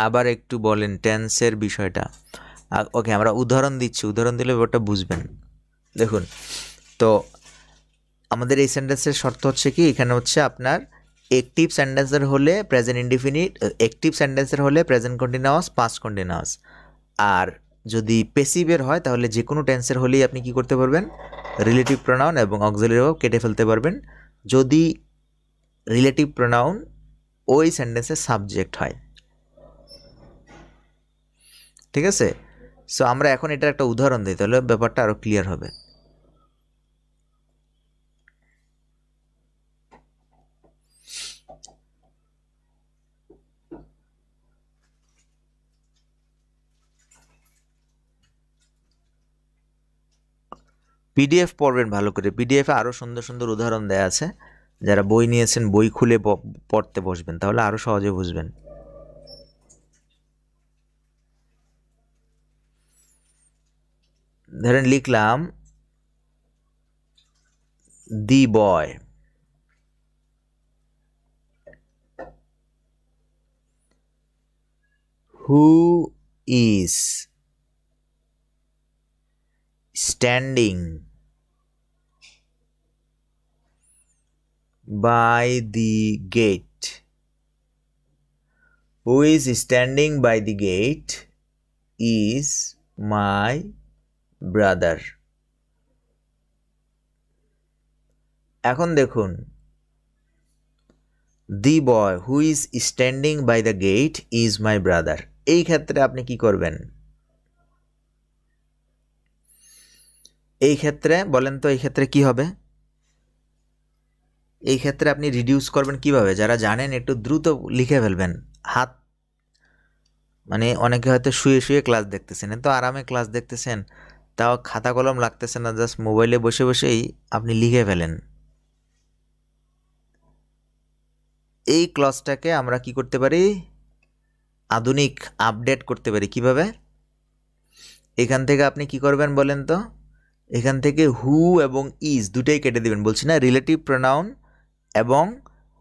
আবার একটু বলেন টেন্সের বিষয়টা। ওকে, আমরা উদাহরণ দিচ্ছি, উদাহরণ দিলে ব্যাপারটা বুঝবেন। দেখুন, তো আমাদের এই সেন্টেন্সের শর্ত হচ্ছে কি, এখানে হচ্ছে আপনার অ্যাক্টিভ সেন্টেন্সের হলে প্রেজেন্ট ইনডিফিনিট, অ্যাক্টিভ সেন্টেন্সের হলে প্রেজেন্ট কন্টিনিউয়াস, পাস্ট কন্টিনিউয়াস। আর যদি প্যাসিভের হয় তাহলে যে কোনো টেন্সের হলেই আপনি কি করতে পারবেন, রিলেটিভ প্রোনাউন এবং অক্সিলারি ভার্ব কেটে ফেলতে পারবেন। যদি রিলেটিভ প্রোনাউন ওই সেন্টেন্সের সাবজেক্ট হয়। ঠিক আছে, সো আমরা এখন এটার একটা উদাহরণ দিই, তাহলে ব্যাপারটা আরো ক্লিয়ার হবে। পিডিএফ পড়বেন ভালো করে, পিডিএফে আরো সুন্দর সুন্দর উদাহরণ দেয়া আছে, যারা বই নিয়েছেন বই খুলে পড়তে বসবেন, তাহলে আরো সহজে বুঝবেন। ধরেন লিখলাম the boy, who is standing by the gate, who is standing by the gate is my brother. এখন দেখুন, the boy who is standing by the gate is my brother, এই ক্ষেত্রে আপনি কি করবেন? এই ক্ষেত্রে বলেন তো, এই ক্ষেত্রে কি হবে? এই ক্ষেত্রে আপনি রিডিউস করবেন কিভাবে? যারা জানেন একটু দ্রুত লিখে ফেলবেন, হাত মানে অনেকে হয়তো শুয়ে শুয়ে ক্লাস দেখতেছেন, তো আরামে ক্লাস দেখতেছেন, তাও খাতা কলম লাগতেছে না, জাস্ট মোবাইলে বসে বসেই আপনি লিখে ফেলেন। এই ক্লাসটাকে আমরা কি করতে পারি? আধুনিক আপডেট করতে পারি কিভাবে? এখান থেকে আপনি কি করবেন বলেন তো? এখান থেকে হু এবং ইজ দুটাই কেটে দিবেন, বলছি না, রিলেটিভ প্রোনাউন এবং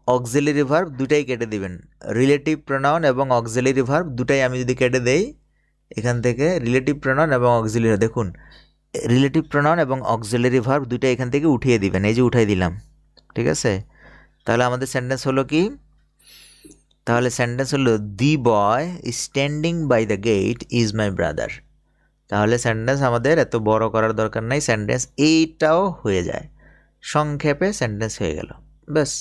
অক্সিলারি ভার্ব দুটাই কেটে দিবেন। রিলেটিভ প্রোনাউন এবং অক্সিলারি ভার্ব দুটাই আমি যদি কেটে দেই, এখান থেকে রিলেটিভ প্রোনাউন এবং অক্সিলারি, দেখুন রিলেটিভ প্রোনাউন এবং অক্সিলারি ভার্ব দুটা এখান থেকে উঠিয়ে দিবেন, এই যে উঠাই দিলাম। ঠিক আছে, তাহলে আমাদের সেন্টেন্স হলো কি? তাহলে সেন্টেন্স হলো the boy standing by the gate is my brother. তাহলে সেন্টেন্স আমাদের এত বড় করার দরকার নাই, সেন্টেন্স এইটাও হয়ে যায়, সংক্ষেপে সেন্টেন্স হয়ে গেল, ব্যাস।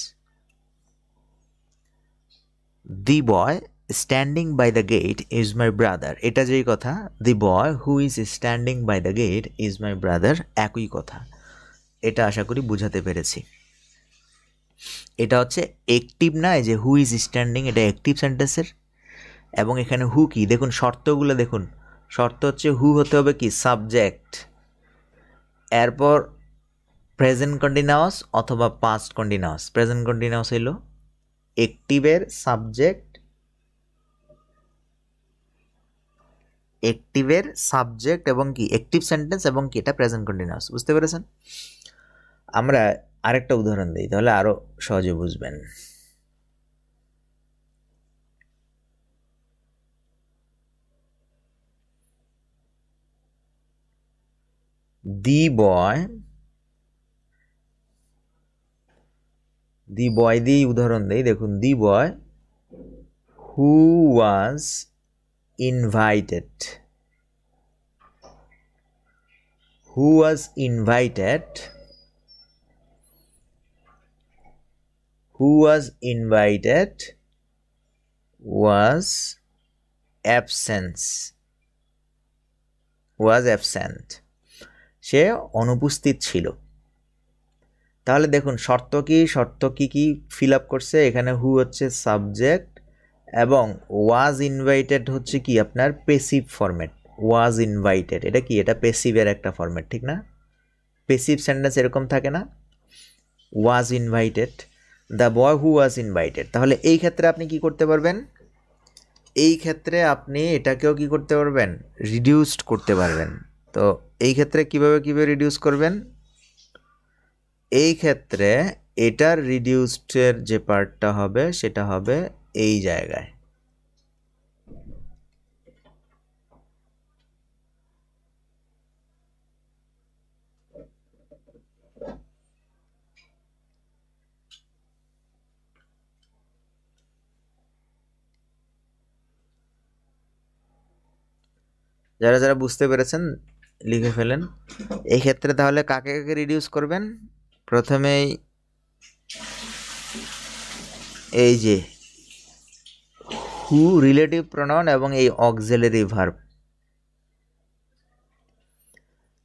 The boy standing by the gate is my brother, এটা যেই কথা, the boy who is standing by the gate is my brother, একই কথা। এটা আশা করি বুঝাতে পেরেছি। এটা হচ্ছে অ্যাক্টিভ না, এই যে হু ইজ স্ট্যান্ডিং, এটা অ্যাক্টিভ সেন্টেন্সের। এবং এখানে হু কি, দেখুন শর্তগুলো দেখুন, শর্ত হচ্ছে হু হতে হবে কি সাবজেক্ট, এরপর প্রেজেন্ট কন্টিনিউয়াস অথবা পাস্ট কন্টিনিউয়াস। প্রেজেন্ট কন্টিনিউয়াস হইল অ্যাক্টিভের সাবজেক্ট, অ্যাক্টিভের সাবজেক্ট এবং কি অ্যাক্টিভ সেন্টেন্স এবং কি এটা প্রেজেন্ট কন্টিনিউয়াস। বুঝতে পেরেছেন? আমরা আরেকটা উদাহরণ দিই, তাহলে আরো সহজে বুঝবেন। দি বয় দিয়ে উদাহরণ দেই, দেখুন the boy who was invited, who was invited was absent, সে অনুপস্থিত ছিল। তাহলে দেখুন শর্ত কি ফিল আপ করছে, এখানে হু হচ্ছে সাবজেক্ট এবং ওয়াজ ইনভাইটেড হচ্ছে কি আপনার পেসিভ ফরম্যাট। ওয়াজ ইনভাইটেড এটা কি, এটা পেসিভের একটা ফরম্যাট, ঠিক না? পেসিভ সেন্টেন্স এরকম থাকে না, was invited, the boy who was invited. তাহলে এই ক্ষেত্রে আপনি কি করতে পারবেন? এই ক্ষেত্রে আপনি এটাকেও কি করতে পারবেন? রিডিউসড করতে পারবেন। তো এই ক্ষেত্রে কিভাবে রিডিউস করবেন? এই ক্ষেত্রে এটার রিডিউসডের যে পার্টটা হবে সেটা হবে এই জায়গায়। যারা যারা বুঝতে পেরেছেন লিখে ফেলেন। এই ক্ষেত্রে তাহলে কাকে কাকে রিডিউস করবেন? প্রথমেই এই যে হু রিলেটিভ প্রনাউন এবং এই অক্সিলারি ভার্ব,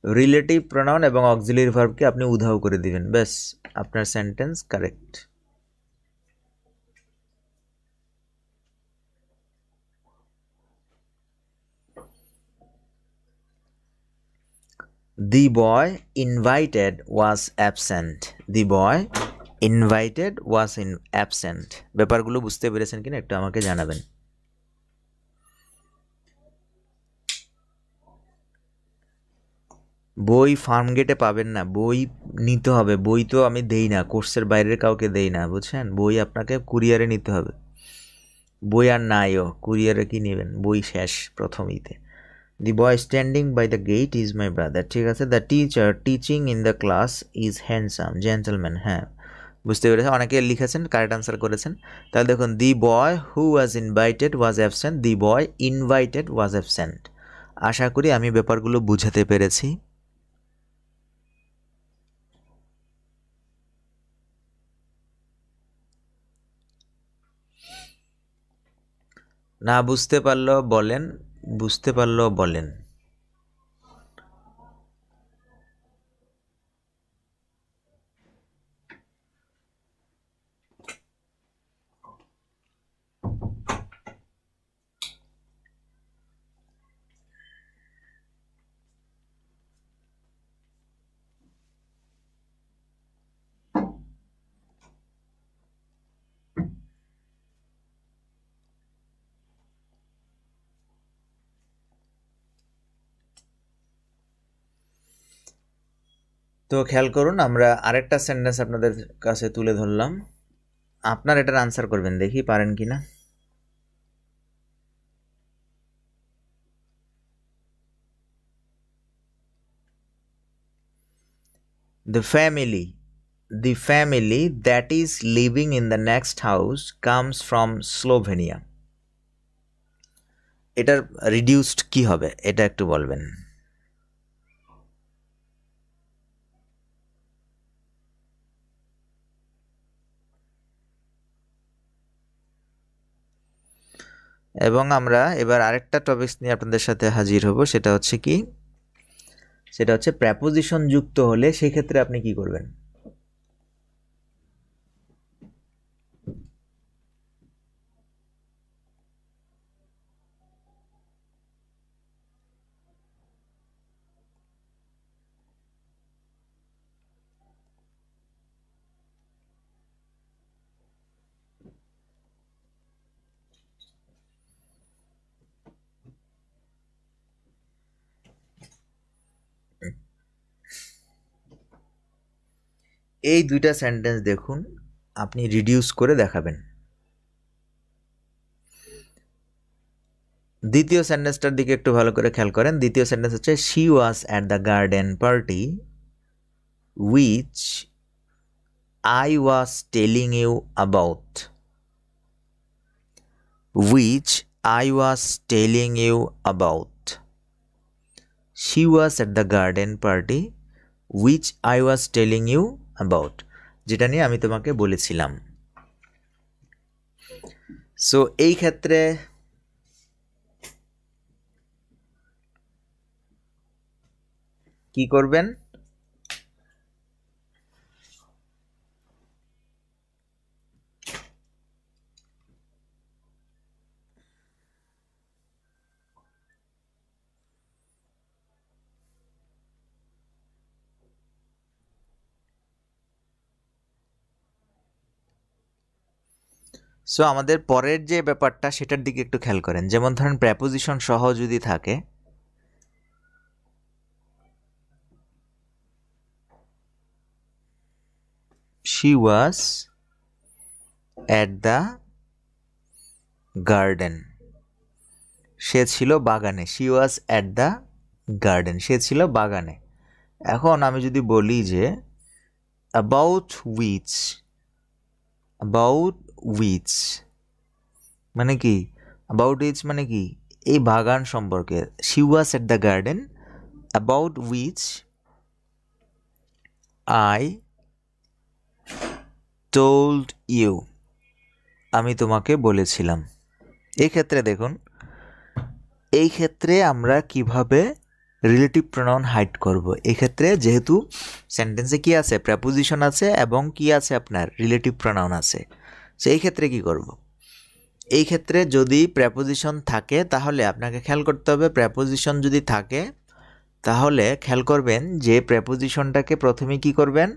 রিলেটিভ প্রনাউন এবং অক্সিলারি ভার্বকে আপনি উধাও করে দিবেন, ব্যাস আপনার sentence correct. The boy invited was absent. The boy invited was absent. ব্যাপারগুলো বুঝতে পেরেছেন কিনা একটু আমাকে জানাবেন। বই ফার্ম গেটে পাবেন না, বই নিতে হবে। বই তো আমি দেই না, কোর্সের বাইরের কাউকে দেই না, বুঝছেন? বই আপনাকে কুরিয়ারে নিতে হবে। বই আর নাইও, কুরিয়ারে কি নেবেন? বই শেষ প্রথমেইতে। The boy standing by the gate is my brother, ঠিক আছে। The teacher teaching in the class is handsome gentleman, হ্যাঁ বুঝতে পেরেছেন। অনেকে লিখেছেন, কারেক্ট আনসার করেছেন। তাহলে দেখুন, the boy who was invited was absent, the boy invited was absent. আশা করি আমি ব্যাপারগুলো বুঝাতে পেরেছি। না বুঝতে পারলেও বলেন, বুঝতে পারলেও বলেন। তো খেয়াল করুন, আমরা আরেকটা সেন্টেন্স আপনাদের কাছে তুলে ধরলাম, আপনার এটার আনসার করবেন, দেখি পারেন কিনা। The family that is living in the next house comes from Slovenia. এটার রিডিউসড কি হবে এটা একটু বলবেন। এবং আমরা এবার আরেকটা টপিকস নিয়ে আপনাদের সাথে হাজির হব, সেটা হচ্ছে কি, সেটা হচ্ছে প্রেপোজিশন যুক্ত হলে সেই ক্ষেত্রে আপনি কি করবেন। এই দুইটা সেন্টেন্স দেখুন, আপনি রিডিউস করে দেখাবেন। দ্বিতীয় সেন্টেন্সটার দিকে একটু ভালো করে খেয়াল করেন। দ্বিতীয় সেন্টেন্স হচ্ছে she was at the garden party which I was telling you about, which I was telling you about. She was at the garden party which I was telling you about, যেটা নিয়ে আমি তোমাকে বলেছিলাম। So এই ক্ষেত্রে কি করবেন? So আমাদের পরের যে ব্যাপারটা সেটার দিকে একটু খেয়াল করেন। যেমন ধরেন প্রেপোজিশন সহ যদি থাকে, she was at the garden, সে ছিল বাগানে। she was at the garden, সে ছিল বাগানে। এখন আমি যদি বলি যে about which মানে কি, about which মানে কি, এই বাগান সম্পর্কে। she was at the garden about which I told you, আমি তোমাকে বলেছিলাম। এই ক্ষেত্রে দেখুন, এই ক্ষেত্রে আমরা কিভাবে রিলেটিভ প্রোনাউন হাইড করব। এই ক্ষেত্রে যেহেতু সেন্টেন্সে কি আছে, প্রেপোজিশন আছে এবং কি আছে আপনার রিলেটিভ প্রোনাউন আছে, সো এই ক্ষেত্রে কি করব। এই ক্ষেত্রে যদি প্রেপোজিশন থাকে তাহলে আপনাকে খেয়াল করতে হবে, প্রেপোজিশন যদি থাকে তাহলে খেয়াল করবেন যে প্রেপোজিশনটাকে প্রথমে কি করবেন,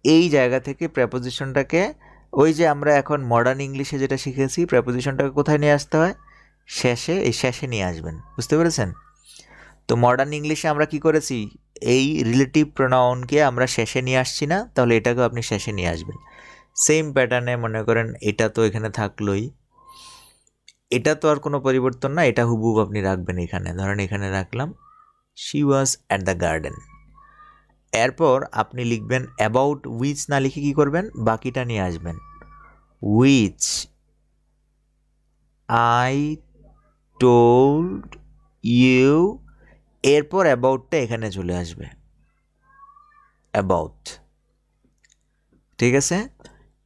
এই জায়গা থেকে প্রেপোজিশনটাকে, ওই যে আমরা এখন মডার্ন ইংলিশে যেটা শিখেছি, প্রেপোজিশনটাকে কোথায় নিয়ে আসতে হয়, শেষে, এই শেষে নিয়ে আসবেন। বুঝতে পেরেছেন? তো মডার্ন ইংলিশে আমরা কি করেছি, এই রিলেটিভ প্রোনাউনকে আমরা শেষে নিয়ে আসছি না, তাহলে এটাকেও আপনি শেষে নিয়ে আসবেন। সেম প্যাটার্নে মনে করেন এটা তো এখানে থাকলোই, এটা তো আর কোনো পরিবর্তন না, এটা হুবহুব আপনি রাখবেন এখানে। ধরেন এখানে রাখলাম she was at the garden. এরপর আপনি লিখবেন অ্যাবাউট উইচ না লিখে কি করবেন, বাকিটা নিয়ে আসবেন, উইচ আই টোল্ড ইউ, এরপর অ্যাবাউটটা এখানে চলে আসবে, অ্যাবাউট। ঠিক আছে?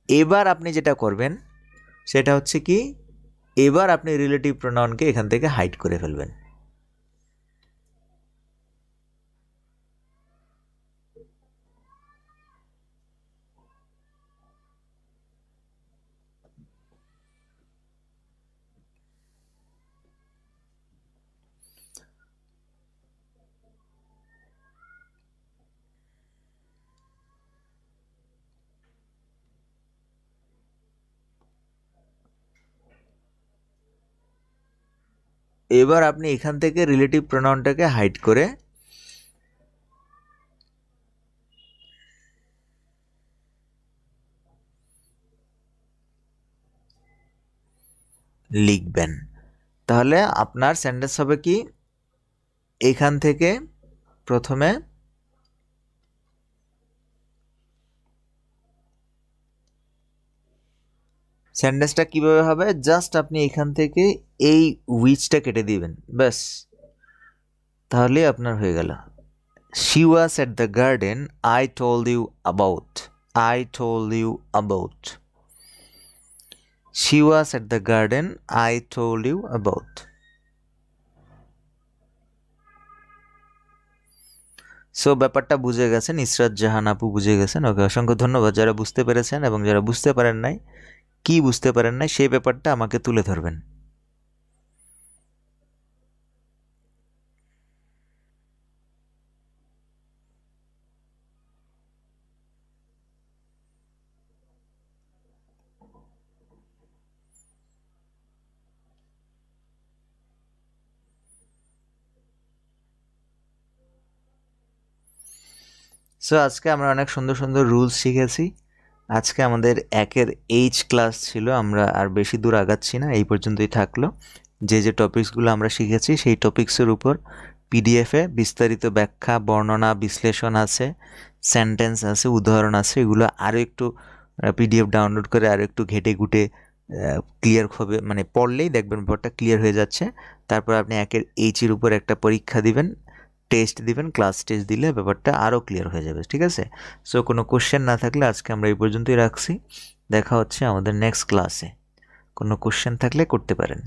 এবার আপনি যেটা করবেন সেটা হচ্ছে কি, এবার আপনি রিলেটিভ প্রোনাউনকে এখান থেকে হাইড করে ফেলবেন। এবার আপনি এখান থেকে রিলেটিভ প্রোনাউনটাকে হাইড করে লিখবেন। তাহলে আপনার সেন্টেন্স হবে কি, এখান থেকে প্রথমে সেন্টেন্সটা কিভাবে হবে, জাস্ট আপনি এখান থেকে এই উইচটা কেটে দিবেন, ব্যাস, তাহলে আপনার হয়ে গেল। She was at the garden, I told you about. I told you about. She was at the garden, I told you about. So ব্যাপারটা বুঝে গেছেন, ইসরাত জাহান আপু বুঝে গেছেন। ওকে, অসংখ্য ধন্যবাদ যারা বুঝতে পেরেছেন, এবং যারা বুঝতে পারেন নাই, কি বুঝতে পারেন নাই সেই ব্যাপারটা আমাকে তুলে ধরবেন। সো আজকে আমরা অনেক সুন্দর সুন্দর রুলস শিখেছি। আজকে আমাদের একের এইচ ক্লাস ছিল, আমরা আর বেশি দূর আগাচ্ছি না, এই পর্যন্তই থাকলো। যে যে টপিকসগুলো আমরা শিখেছি সেই টপিকসের উপর পিডিএফে বিস্তারিত ব্যাখ্যা, বর্ণনা, বিশ্লেষণ আছে, সেন্টেন্স আছে, উদাহরণ আছে। এগুলো আরও একটু পিডিএফ ডাউনলোড করে আরও একটু ঘেটে ঘুটে ক্লিয়ার হবে, মানে পড়লেই দেখবেন ব্যাপারটা ক্লিয়ার হয়ে যাচ্ছে। তারপর আপনি একের এইচের উপর একটা পরীক্ষা দিবেন, টেস্ট দিবেন, ক্লাস টেস্ট দিলে ব্যাপারটা আরও ক্লিয়ার হয়ে যাবে। ঠিক আছে? সো কোনো কোশ্চেন না থাকলে আজকে আমরা এই পর্যন্তই রাখছি। দেখা হচ্ছে আমাদের নেক্সট ক্লাসে। কোনো কোশ্চেন থাকলে করতে পারেন।